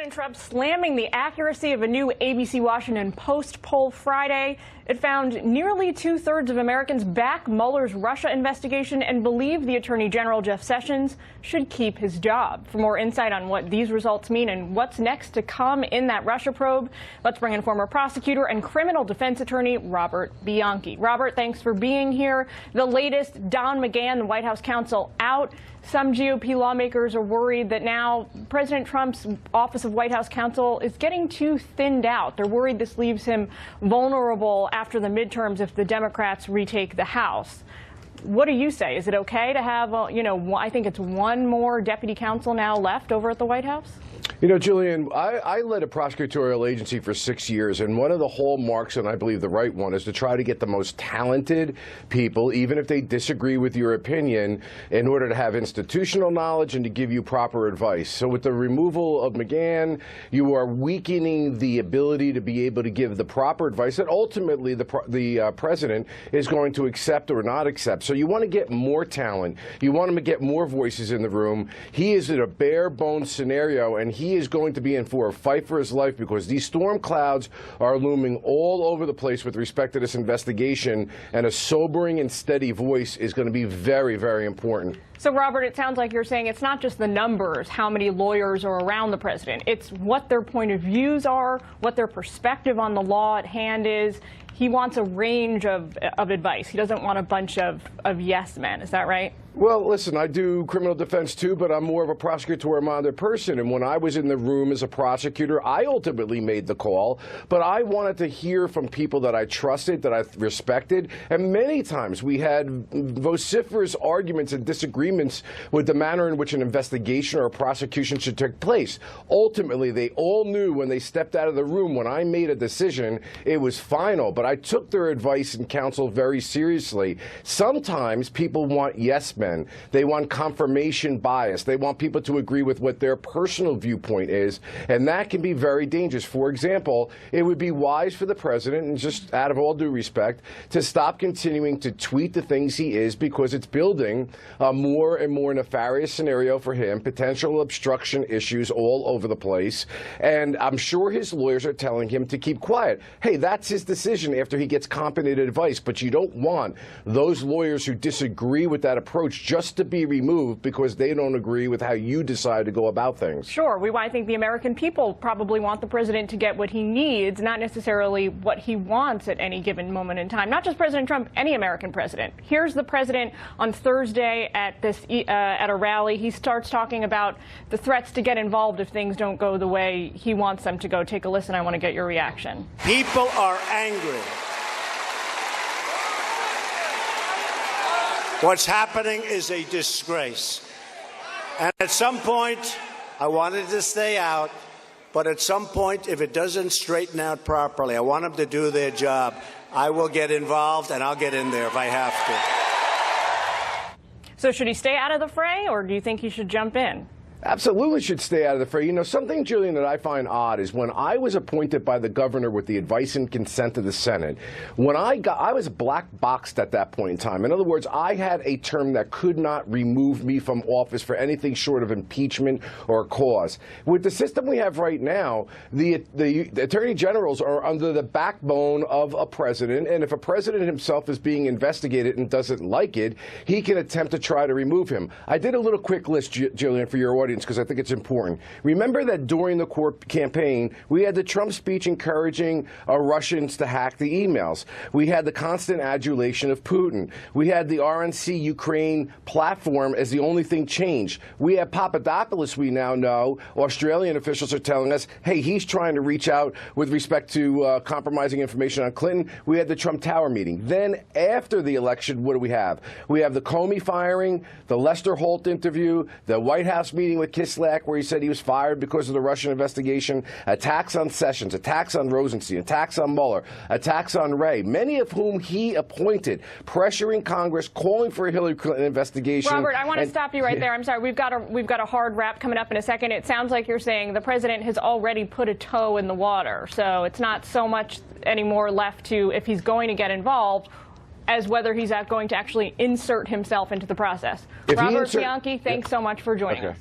President Trump slamming the accuracy of a new ABC Washington Post poll Friday. It found nearly two-thirds of Americans back Mueller's Russia investigation and believe the Attorney General, Jeff Sessions, should keep his job. For more insight on what these results mean and what's next to come in that Russia probe, let's bring in former prosecutor and criminal defense attorney Robert Bianchi. Robert, thanks for being here. The latest, Don McGahn, the White House counsel, out. Some GOP lawmakers are worried that now President Trump's Office of White House Counsel is getting too thinned out. They're worried this leaves him vulnerable after the midterms if the Democrats retake the House. What do you say? Is it okay to have, I think it's one more deputy counsel now left over at the White House? You know, Jillian, I led a prosecutorial agency for 6 years, and one of the hallmarks, and I believe the right one, is to try to get the most talented people, even if they disagree with your opinion, in order to have institutional knowledge and to give you proper advice. So with the removal of McGahn, you are weakening the ability to be able to give the proper advice that ultimately the president is going to accept or not accept. So you want to get more talent. You want him to get more voices in the room. He is in a bare bones scenario, and he is going to be in for a fight for his life because these storm clouds are looming all over the place with respect to this investigation, and a sobering and steady voice is going to be very, very important. So, Robert, it sounds like you're saying it's not just the numbers, how many lawyers are around the president. It's what their point of views are, what their perspective on the law at hand is. He wants a range of advice. He doesn't want a bunch of yes men. Is that right? Well, listen, I do criminal defense too, but I'm more of a prosecutor-minded person. And when I was in the room as a prosecutor, I ultimately made the call. But I wanted to hear from people that I trusted, that I respected. And many times we had vociferous arguments and disagreements with the manner in which an investigation or a prosecution should take place. Ultimately, they all knew when they stepped out of the room, when I made a decision, it was final. But I took their advice and counsel very seriously. Sometimes people want yes men. They want confirmation bias. They want people to agree with what their personal viewpoint is, and that can be very dangerous. For example, it would be wise for the president, and just out of all due respect, to stop continuing to tweet the things he is, because it's building a more and more nefarious scenario for him, potential obstruction issues all over the place, and I'm sure his lawyers are telling him to keep quiet. Hey, that's his decision after he gets competent advice, but you don't want those lawyers who disagree with that approach just to be removed because they don't agree with how you decide to go about things. Sure. I think the American people probably want the president to get what he needs, not necessarily what he wants at any given moment in time. Not just President Trump, any American president. Here's the president on Thursday at a rally. He starts talking about the threats to get involved if things don't go the way he wants them to go. Take a listen. I want to get your reaction. People are angry. What's happening is a disgrace. And at some point, I wanted to stay out, but at some point, if it doesn't straighten out properly, I want them to do their job. I will get involved, and I'll get in there if I have to. So should he stay out of the fray, or do you think he should jump in? Absolutely should stay out of the fray. You know, something, Jillian, that I find odd is when I was appointed by the governor with the advice and consent of the Senate, when I was black boxed at that point in time. In other words, I had a term that could not remove me from office for anything short of impeachment or cause. With the system we have right now, the attorney generals are under the backbone of a president, and if a president himself is being investigated and doesn't like it, he can attempt to try to remove him. I did a little quick list, Jillian, for your audience, because I think it's important. Remember that during the court campaign, we had the Trump speech encouraging Russians to hack the emails. We had the constant adulation of Putin. We had the RNC Ukraine platform as the only thing changed. We have Papadopoulos, we now know. Australian officials are telling us, hey, he's trying to reach out with respect to compromising information on Clinton. We had the Trump Tower meeting. Then after the election, what do we have? We have the Comey firing, the Lester Holt interview, the White House meeting with Kislyak where he said he was fired because of the Russian investigation, attacks on Sessions, attacks on Rosenstein, attacks on Mueller, attacks on Wray, many of whom he appointed, pressuring Congress, calling for a Hillary Clinton investigation. Robert, I want to stop you right there. I'm sorry. We've got a hard wrap coming up in a second. It sounds like you're saying the president has already put a toe in the water, so it's not so much anymore left to, if he's going to get involved, as whether he's going to actually insert himself into the process. Robert Bianchi, thanks so much for joining us.